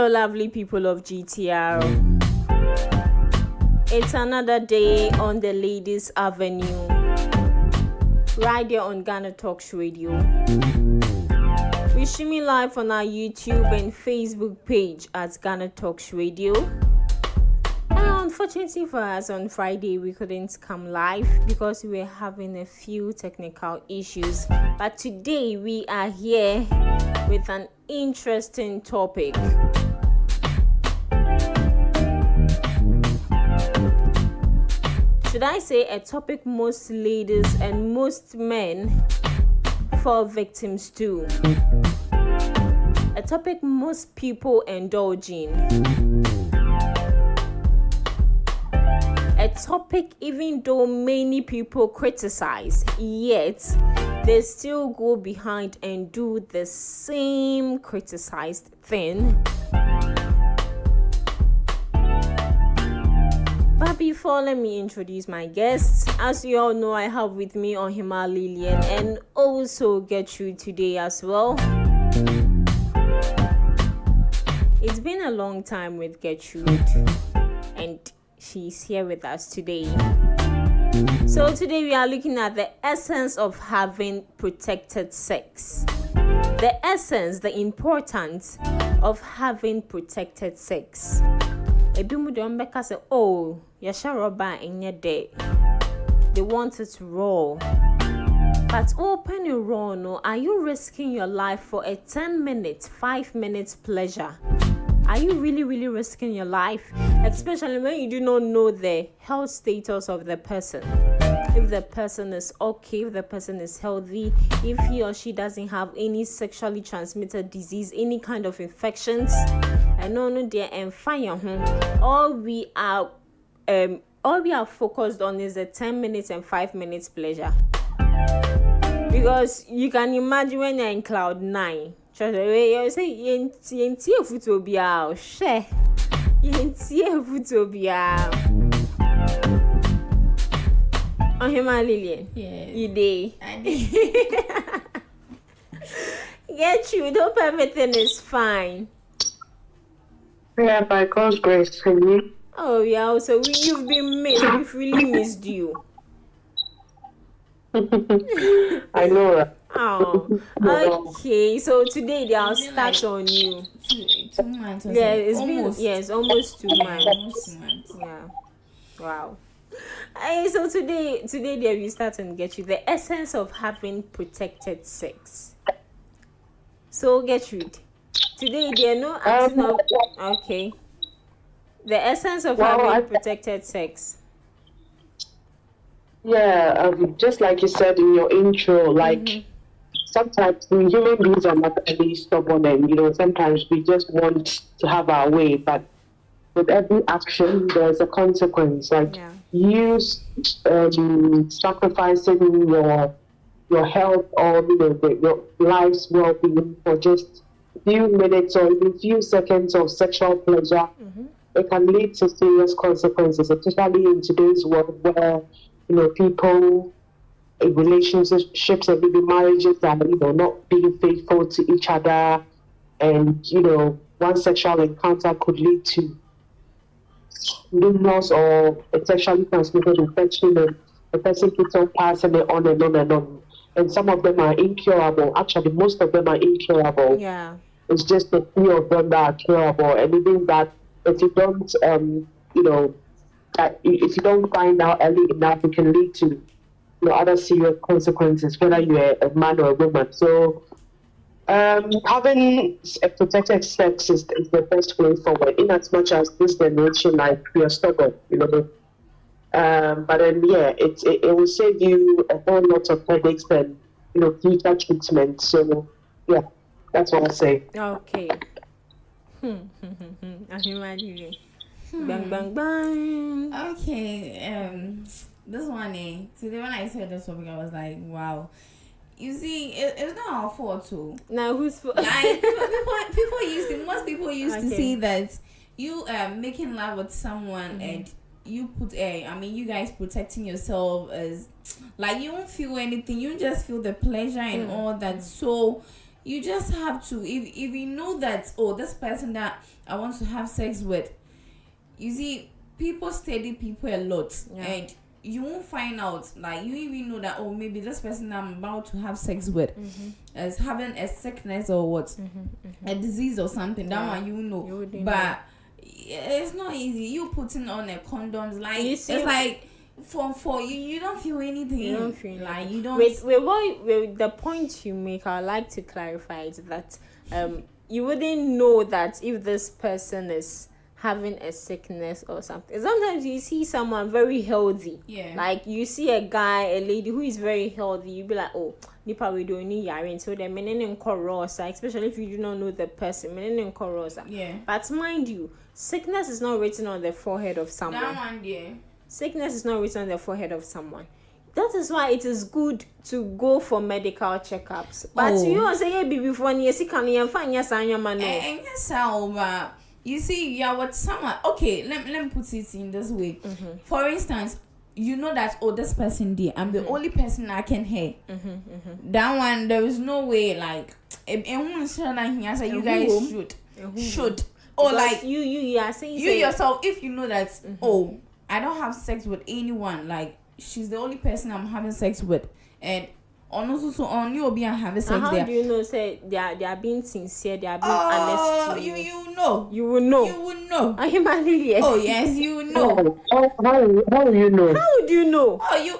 Hello, lovely people of GTR. It's another day on the Ladies Avenue, right here on Ghana Talks Radio. We're streaming live on our YouTube and Facebook page at Ghana Talks Radio. Unfortunately for us, on Friday we couldn't come live because we were having a few technical issues. But today we are here with an interesting topic. Should I say a topic most ladies and most men fall victims to? A topic most people indulge in. A topic even though many people criticize, yet they still go behind and do the same criticized thing. But before, let me introduce my guests. As you all know, I have with me Ohima Lillian and also Gertrude today as well. It's been a long time with Gertrude and she's here with us today. So today we are looking at the essence of having protected sex. The essence, the importance of having protected sex. Ebimu de ombeka say, oh, yasha roba enye de. They want it raw. But open it raw, no. Are you risking your life for a 10 minutes, 5 minutes pleasure? Are you really risking your life? Especially when you do not know the health status of the person. If the person is okay, if the person is healthy, if he or she doesn't have any sexually transmitted disease, any kind of infections, and no dear and fire. All we are focused on is the 10 minutes and 5 minutes pleasure. Because you can imagine when you're in cloud 9. You say yentie futobia share yentie futobia Ohima Lillian. Yes. You day. I did. Get you. Hope everything is fine. Yeah, by God's grace, can you? Oh yeah. Also, you've been missed. We've really missed you. I know that. Oh, okay. So today they'll start on you. 2 months. Yeah, it's almost. been almost 2 months. Almost 2 months. Yeah. Wow. So today there we start and get you the essence of having protected sex. So Gertrude, today there are no acting of okay. The essence of having protected sex. Yeah, just like you said in your intro, like sometimes we human beings are not really stubborn, and sometimes we just want to have our way, but with every action there's a consequence. Like you sacrificing your health or your life's well-being for just a few minutes or even few seconds of sexual pleasure, it can lead to serious consequences, especially in today's world where people in relationships and maybe marriages are not being faithful to each other, and one sexual encounter could lead to loss or a sexually transmitted infection, and the person keeps on passing it on and on and on. And some of them are incurable. Actually, most of them are incurable. Yeah. It's just a few of them that are curable. And even that, if you don't, that if you don't find out early enough, it can lead to other serious consequences, whether you're a man or a woman. So having a protected sex is the best way forward, in as much as this generation, like, we are stubborn, but then it will save you a whole lot of headaches and future treatment. So yeah, that's what I say. Okay. Bang bang bang. Okay. This one, today when I said this topic, I was like, wow. You see, it's not our fault too. Now whose fault? Like most people used to see that you making love with someone and you put you guys protecting yourself as like you won't feel anything, you just feel the pleasure and all that. So you just have to, if you know that, oh, this person that I want to have sex with, you see, people study people a lot, and you won't find out, like, you even know that, oh, maybe this person that I'm about to have sex with is having a sickness or what, a disease or something. That one you know, but it's not easy. You putting on a condoms, like, it's like for you don't feel anything. You don't feel like you don't. With the point you make, I'd like to clarify is that you wouldn't know that if this person is having a sickness or something. Sometimes you see someone very healthy, like you see a guy, a lady who is very healthy, you be like, oh, nipa we don't need yarin, so they're meaning corrosa, especially if you do not know the person, meaning corrosa. But mind you, sickness is not written on the forehead of someone. That one, Sickness is not written on the forehead of someone. That is why it is good to go for medical checkups. But you say before you see can you find your son, your man. You see, you're with someone. Okay, let me put it in this way. For instance, you know that, oh, this person there, I'm the only person I can hear. That one, there is no way, like, you guys should. Or because like you are saying you yourself, if you know that, oh, I don't have sex with anyone, like, she's the only person I'm having sex with, and also on you be having sex how there. How do you know? Say they are being sincere, they are being honest to you. You know. You will know. You will know. Are you married yet? Oh yes, you know. How do you know? How would you know? Oh, you.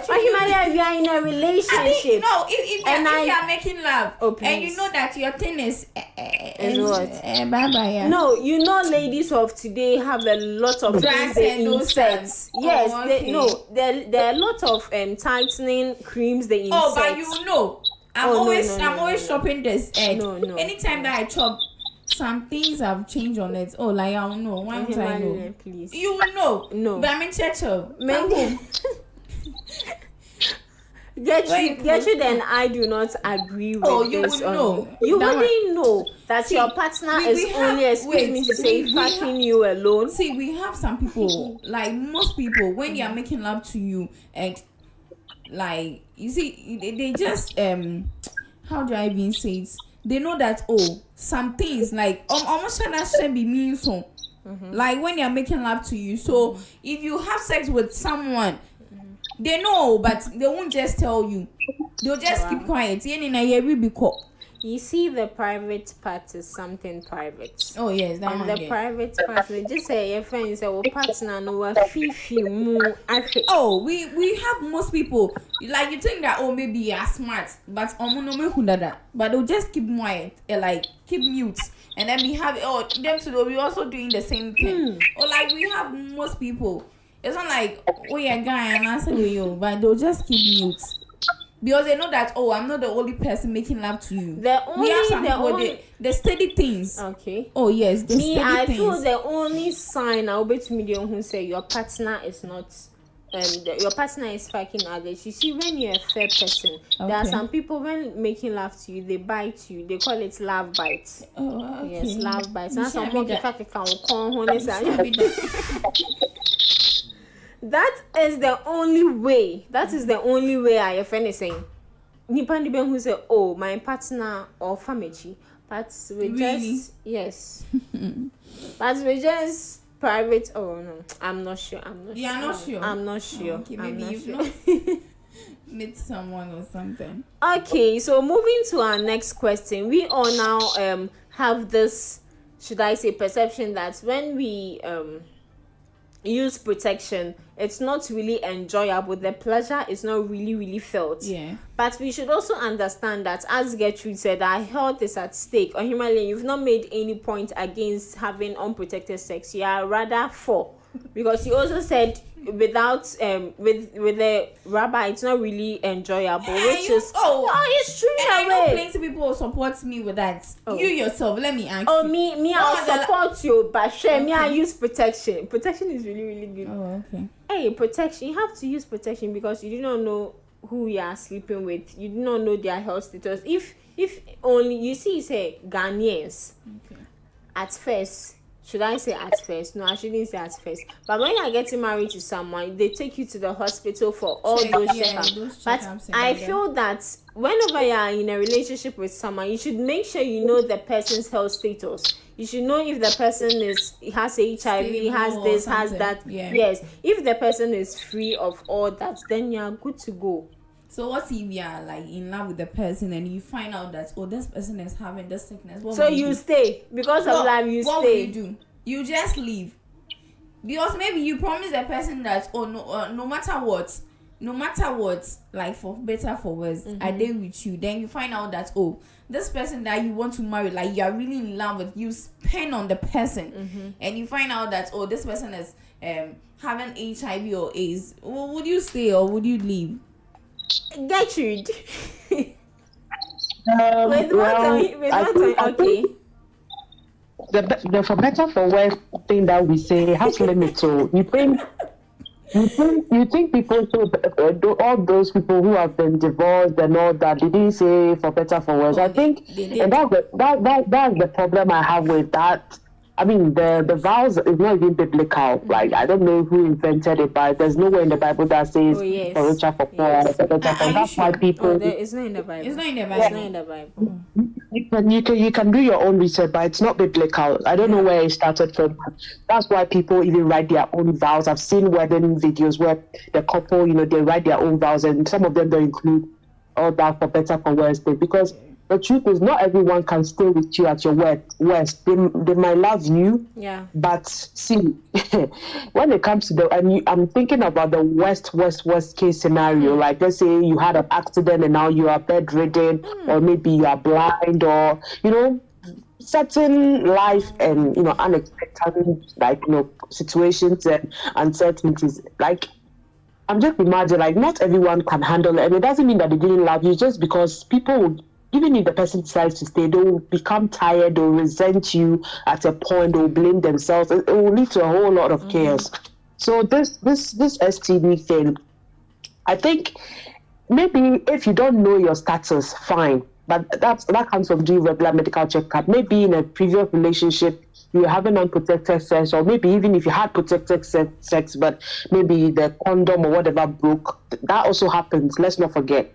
Are you married? You are in a relationship. No, if you are making love, and you know that your thing is what? Bye. No, you know, ladies of today have a lot of things they insert. Yes, there are a lot of tightening creams they insert. Oh, but you know, I'm always shopping this. No. Anytime that I shop, some things have changed on it. Oh, like I don't know. Why would I know? Please. You will know. No. But I'm in church. Gertrude and I do not agree with you this. Would know. You wouldn't know that your partner is only, excuse me to say, fucking you alone. See, we have some people, like most people, when they are making love to you, and like, you see, they just, how do I even say it? They know that, oh, some things, like, almost should be mean so. Like when they are making love to you. So if you have sex with someone, they know, but they won't just tell you. They'll just keep quiet. You see, the private part is something private. Oh yes, that and one. The private part, they just say your friends say, "Oh, partner, no, fifi mu." Oh, we have most people, like, you think that, oh, maybe you are smart, but but they'll just keep quiet, like keep mute. And then we have them too. We also doing the same thing. Or like we have most people. It's not like, oh, yeah, guy, and answer you, but they'll just keep mute because they know that, oh, I'm not the only person making love to you. We have some people, the steady things. Okay. Oh yes, the steady I things. feel the only sign I'll bet to me who say your partner is not. Your partner is fucking others. You see, when you're a fair person, there are some people when making love to you, they bite you. They call it love bites. Oh, okay. Yes, love bites. Now some that is the only way. That is the only way I have anything. Nipandi ben who say, oh, my partner or family, but we really? Just yes, but we just. Private? Oh no, I'm not sure. You're not sure. I'm not sure. Okay, maybe you've not met someone or something. Okay, so moving to our next question, we all now have this, should I say, perception that when we use protection, it's not really enjoyable. The pleasure is not really felt. Yeah. But we should also understand that, as Gertrude said, our health is at stake. Or humanly, you've not made any point against having unprotected sex. You are rather for, because you also said without with the rubber, it's not really enjoyable. Which is it's true. And I know plenty of people will support me with that. You yourself, let me ask. Oh, me, I'll support you, but me, I use protection. Protection is really good. Oh, okay. Hey, protection. You have to use protection because you do not know who you are sleeping with. You do not know their health status. If only you see, say Ghanaians. Okay. At first, should I say at first? No, I shouldn't say at first. But when you're getting married to someone, they take you to the hospital for all those checkups. But I feel that whenever you are in a relationship with someone, you should make sure you know the person's health status. You should know if the person has HIV, has this, has that. Yeah. Yes. If the person is free of all that, then you are good to go. So what if you are like in love with the person and you find out that this person is having this sickness? So you stay because of love. What will you do? You just leave, because maybe you promise the person that no matter what, like for better for worse, I did with you. Then you find out that this person that you want to marry, like you are really in love with, you spend on the person, and you find out that this person is having HIV or AIDS. Would you stay or would you leave? Gertrude. Okay. The for better for worse thing that we say has limits. So you think people all those people who have been divorced and all that, they didn't say for better for worse. I think and that's the problem I have with that. I mean, the vows is not even biblical. Like, I don't know who invented it, but there's nowhere in the Bible that says for richer, for poor, for better. That's why people. It's not in the Bible. It's not in the Bible. It's not in the Bible. You can do your own research, but it's not biblical. I don't know where it started from. That's why people even write their own vows. I've seen wedding videos where the couple, they write their own vows, and some of them don't include all that for better, for worse, because the truth is, not everyone can stay with you at your worst. They might love you, but see, when it comes to I'm thinking about the worst case scenario. Like, let's say you had an accident and now you are bedridden, or maybe you are blind, or certain life and unexpected situations and uncertainties. Like, I'm just imagining, like, not everyone can handle it, and it doesn't mean that they didn't love you. Just because people would. Even if the person decides to stay, they'll become tired, they'll resent you at a point, they'll blame themselves. It will lead to a whole lot of chaos. So this STD thing, I think maybe if you don't know your status, fine. But that comes from doing regular medical checkup. Maybe in a previous relationship, you were having unprotected sex, or maybe even if you had protected sex, but maybe the condom or whatever broke. That also happens. Let's not forget.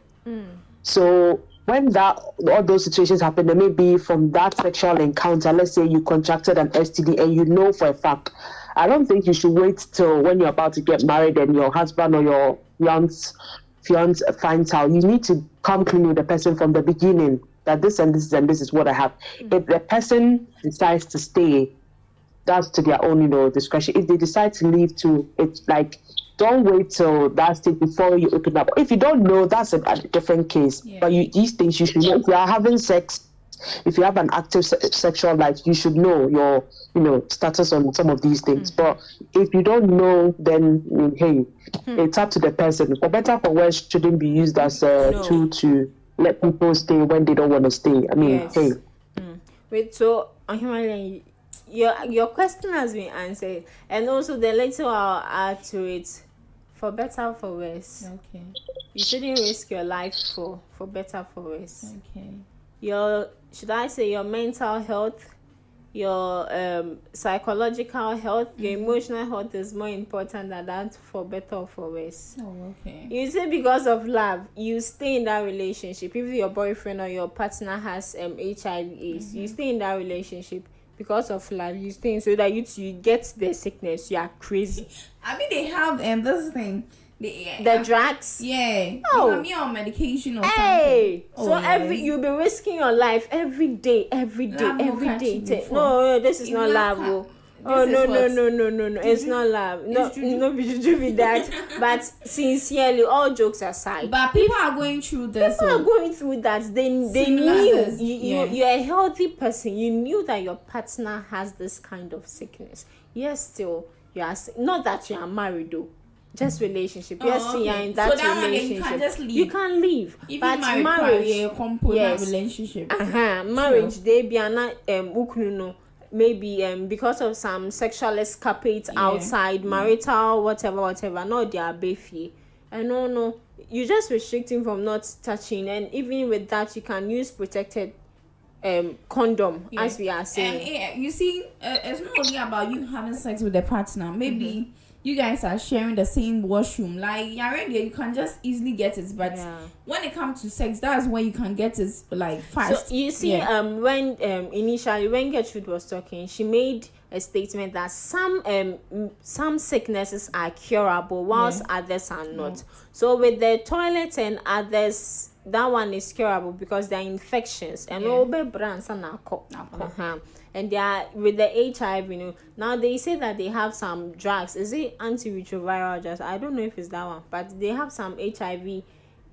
So when all those situations happen, there may be from that sexual encounter, let's say you contracted an STD and you know for a fact. I don't think you should wait till when you're about to get married and your husband or your fiance finds out. You need to come clean with the person from the beginning, that this and this and this is what I have. If the person decides to stay, that's to their own, discretion. If they decide to leave too, it's like, don't wait till that stage before you open up. If you don't know, that's a different case. But these things you should know. If you are having sex, if you have an active sexual life, you should know your, status on some of these things. But if you don't know, then hey, it's up to the person. For better, for worse, shouldn't be used as a tool to let people stay when they don't want to stay. I mean, hey. Wait, so your question has been answered, and also the later I'll add to it. For better, for worse. Okay. You shouldn't risk your life for better, for worse. Okay. Should I say your mental health, your psychological health, your emotional health is more important than that, for better or for worse. Oh, okay. You say because of love, you stay in that relationship. If your boyfriend or your partner has HIV/AIDS, you stay in that relationship. Because of love, you stay so that you get the sickness. You are crazy. I mean, they have this thing. The drugs. Yeah. Oh. You on medication or something. Oh, so you'll be risking your life every day. No, this is not love. No. It's not love. No, be doing that. But sincerely, all jokes aside. But people are going through this. People are going through that. They knew you're a healthy person. You knew that your partner has this kind of sickness. Yes, still you are not that you are married though. Just relationship. You're in that relationship. You can just leave. You can leave. Even but marriage, relationship. Marriage. They be an maybe because of some sexual escapades outside, marital, whatever. No, they are beefy. And no, you just restricting from not touching, and even with that, you can use protected condom, Yeah. as we are saying. And you see, it's not only about you having sex with a partner. Maybe you guys are sharing the same washroom. Like you're already, you can just easily get it. But when it comes to sex, that's when you can get it like fast. So you see, when initially when Gertrude was talking, she made a statement that some sicknesses are curable whilst others are not. So with the toilet and others, that one is curable because they're infections and and they are with the HIV, Now they say that they have some drugs. Is it antiretroviral drugs? I don't know if it's that one, but they have some HIV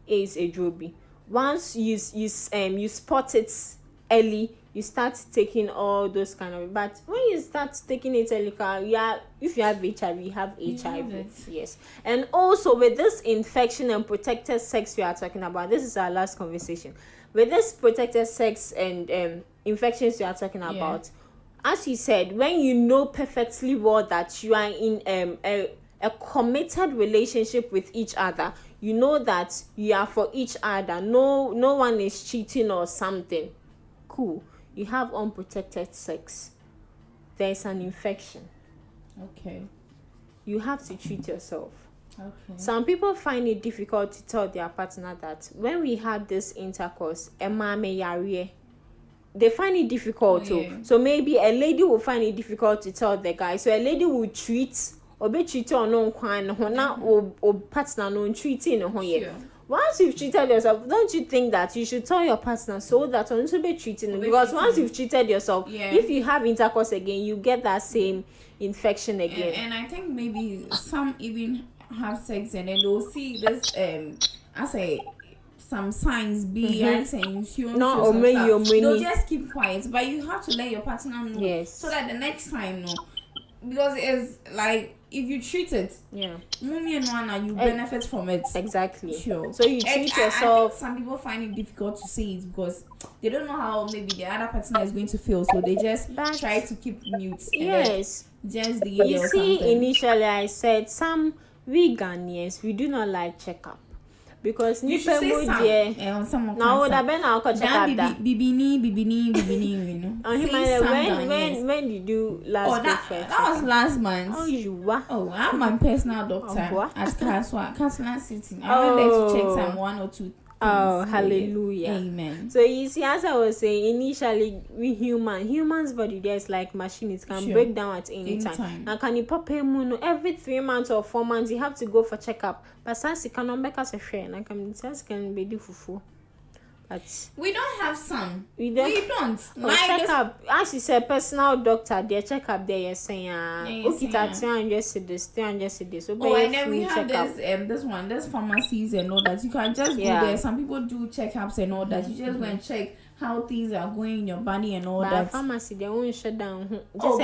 AIDS adrobi. Once you spot it early, you start taking all those kind of. But when you start taking it early, if you have HIV, you have HIV. Yes. And also with this infection and protected sex we are talking about, this is our last conversation. With this protected sex and infections we are talking about, as you said, when you know perfectly well that you are in a committed relationship with each other, you know that you are for each other, no one is cheating or something, cool, you have unprotected sex, there's an infection, okay, you have to treat yourself. Okay. Some people find it difficult to tell their partner that when we had this intercourse, they find it difficult too. So maybe a lady will find it difficult to tell the guy. So a lady will treat or be treated on no or partner no treating no. Once you've treated yourself, don't you think that you should tell your partner so that on to be treating? Because once you've treated yourself, if you have intercourse again, you get that same infection again. And I think maybe some even have sex and then they'll see this some signs saying they'll just keep quiet, but you have to let your partner know so that the next time because it's like if you treat it mommy and Nwana, you benefit from it. Exactly. Sure. So you treat yourself. I think some people find it difficult to say it because they don't know how maybe the other partner is going to feel, so they just try to keep mute. Yes. Just you see, initially I said we Ghanaians, we do not like checkup because you should say some. Now would have been our checkup that bibini, when did you last that was last month. Oh, you were. Oh, I'm my personal doctor at Castle City. I went there to check some 1 or 2. Oh, hallelujah. Amen. So you see, as I was saying, initially we humans body there's like machine, it can break down at any time. Now can you pop every 3 months or 4 months you have to go for checkup. But since you cannot make us a share, and I can be fufu. But we don't have some. We don't. Like checkup, as you said, personal doctor, their checkup there you're saying okay, that's 300 cedis. So and then we have this pharmacies and all that. You can just go there. Some people do checkups and all that. You just go and check how things are going in your body and all that. Pharmacy they won't shut down. Just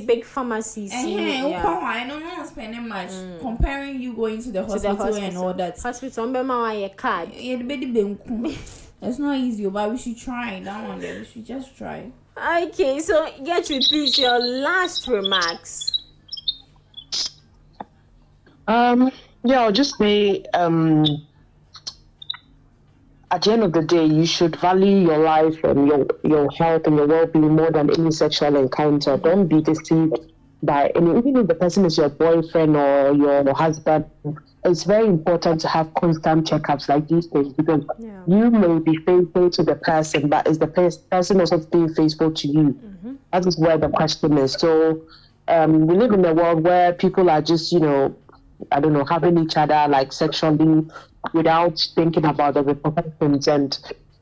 big pharmacies. I don't know spending much comparing you going to the hospital and all that. Hospital card. It's not easy, but we should try that one. We should just try. Okay, so Gertrude, please, your last remarks. I'll just say at the end of the day, you should value your life and your health and your well-being more than any sexual encounter. Don't be deceived by any, even if the person is your boyfriend or your husband. It's very important to have constant checkups like these things because you may be faithful to the person, but is the person also being faithful to you? That is where the question is. So we live in a world where people are just, having each other like sexually without thinking about the repercussions, and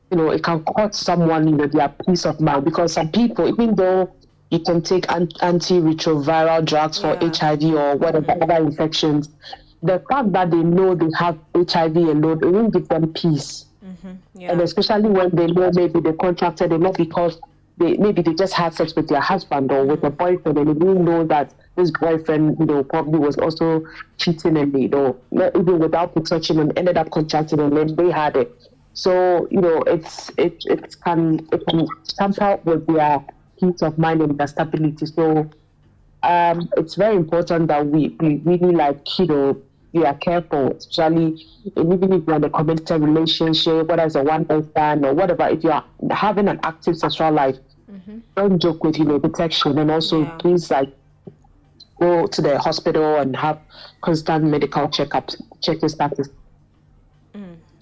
it can cost someone their peace of mind, because some people, even though you can take antiretroviral drugs for HIV or whatever other infections, the fact that they know they have HIV alone, it won't give them peace. And especially when they know maybe they contracted it not because they just had sex with their husband or with a boyfriend, and they didn't know that this boyfriend, probably was also cheating, and not even without protection, and ended up contracting, and then they had it. So it can tamper with their peace of mind and their stability. So it's very important that we really you are careful, especially even if you're in a committed relationship, whether it's a one-night stand or whatever. If you are having an active sexual life, don't joke with protection, and also please go to the hospital and have constant medical checkups, check your status.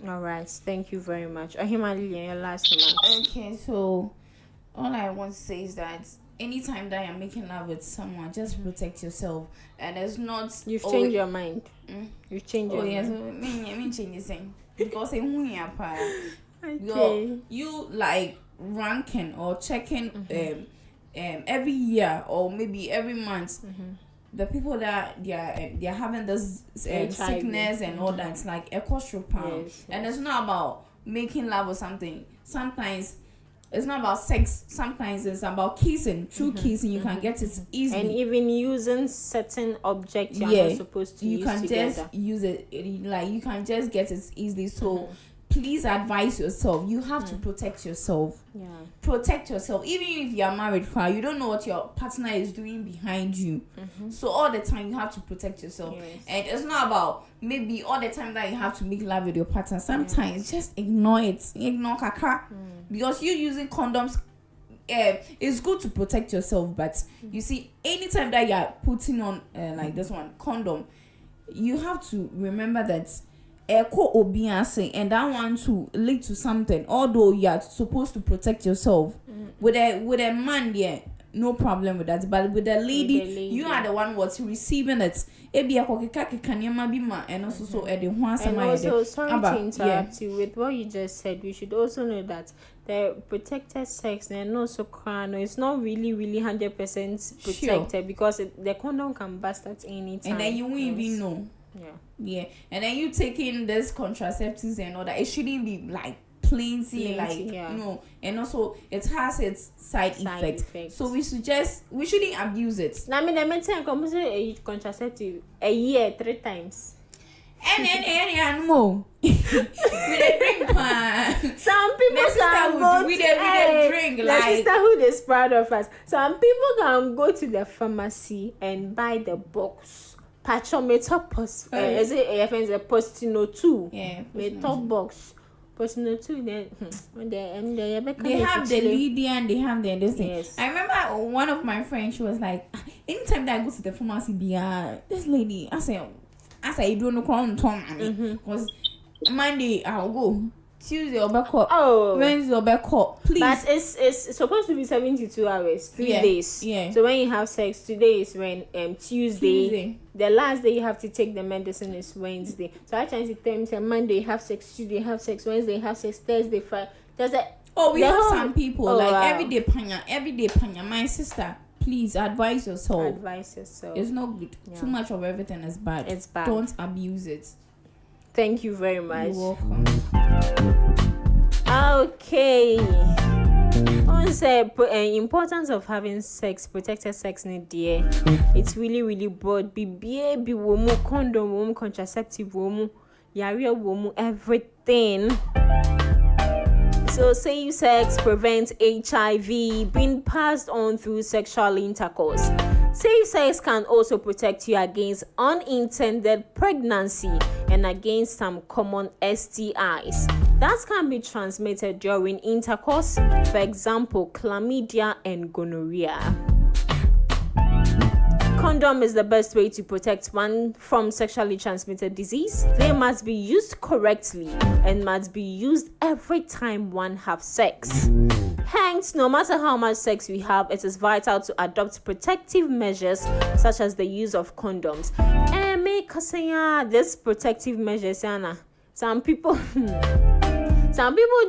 All right, thank you very much. Ahimali, your last remark. Okay, so all I want to say is that anytime that you're making love with someone, just protect yourself. And it's not you've changed your mind. You've changed your mind. I mean change the thing. Because you like ranking or checking every year or maybe every month. The people that they're having this sickness and all that, it's like a costume pound. And it's not about making love or something. Sometimes it's not about sex. Sometimes it's about kissing. Through kissing, you can get it easily. And even using certain objects you're not supposed to use together. You can just use it. Like you can just get it easily. So please advise yourself. You have to protect yourself. Yeah. Protect yourself. Even if you are married, you don't know what your partner is doing behind you. So all the time you have to protect yourself. Yes. And it's not about maybe all the time that you have to make love with your partner. Sometimes just ignore it. Ignore kaka. Because you using condoms, it's good to protect yourself. But you see, anytime that you are putting on like this one condom, you have to remember that and that one to lead to something. Although you are supposed to protect yourself with a man, no problem with that. But with the lady, you are the one what's receiving it. And also sorry to interrupt you with what you just said. We should also know that the protected sex and also crown is not really 100% protected because the condom can burst at any time. And then you won't even know. Yeah. And then you taking this contraceptives and all that. It shouldn't be like plenty, and also it has its side effects. So we shouldn't abuse it. Now, I mean, I maintain a contraceptive a year 3 times. Any animal. We drink, some people can go we drink. The sisterhood is proud of us. Some people can go to the pharmacy and buy the box. Patchometer post. Is it a postino 2? Yeah. With top box. Postino 2. Then they have the Lydia and they have the this thing. Yes. I remember one of my friends. She was like, anytime that I go to the pharmacy, this lady, I say you don't know crown Tom, because Monday I'll go. Tuesday or back up. Wednesday or back up. Please. But it's supposed to be 72 hours, 3 days. Yeah. So when you have sex, today is when Tuesday. The last day you have to take the medicine is Wednesday. So I try to tell them Monday have sex, Tuesday have sex, Wednesday have sex, Thursday Friday. We have some people everyday panya. My sister, please advise yourself. It's not good. Yeah. Too much of everything is bad. It's bad. Don't abuse it. Thank you very much. You're welcome. Okay. On say importance of having sex, protected sex in dear. It's really broad. Be womu, condom womu, contraceptive womu, yaria womu, everything. So safe sex prevents HIV being passed on through sexual intercourse. Safe sex can also protect you against unintended pregnancy and against some common STIs that can be transmitted during intercourse, for example, chlamydia and gonorrhoea. Condom is the best way to protect one from sexually transmitted disease. They must be used correctly and must be used every time one has sex. Hence, no matter how much sex we have, it is vital to adopt protective measures such as the use of condoms. And make this protective measures, some people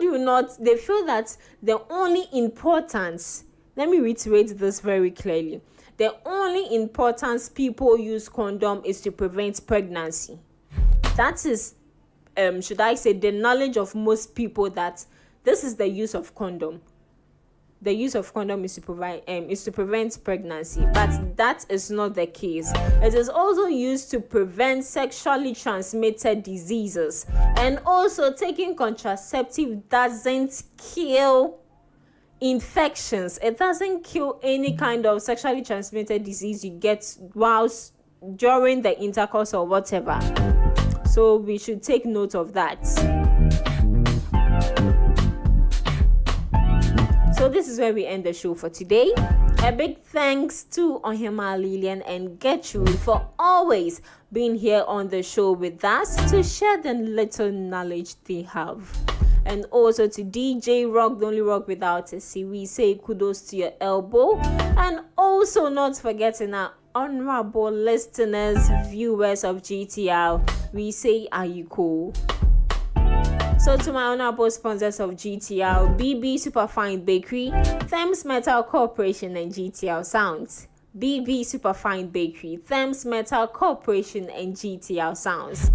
do not. They feel that the only importance. Let me reiterate this very clearly. The only importance people use condom is to prevent pregnancy. That is, should I say, the knowledge of most people that this is the use of condom. The use of condom is to prevent pregnancy, but that is not the case. It is also used to prevent sexually transmitted diseases, and also taking contraceptive doesn't kill infections. It doesn't kill any kind of sexually transmitted disease you get whilst during the intercourse or whatever. So we should take note of that. So this is where we end the show for today. A big thanks to Ohima, Lillian, and Gertrude for always being here on the show with us to share the little knowledge they have. And also to DJ Rock, the only rock without a C. We say kudos to your elbow. And also not forgetting our honorable listeners, viewers of GTR. We say, are you cool? So to my honorable sponsors of GTL, BB Superfine Bakery, Thames Metal Corporation, and GTL Sounds. BB Superfine Bakery, Thames Metal Corporation, and GTL Sounds.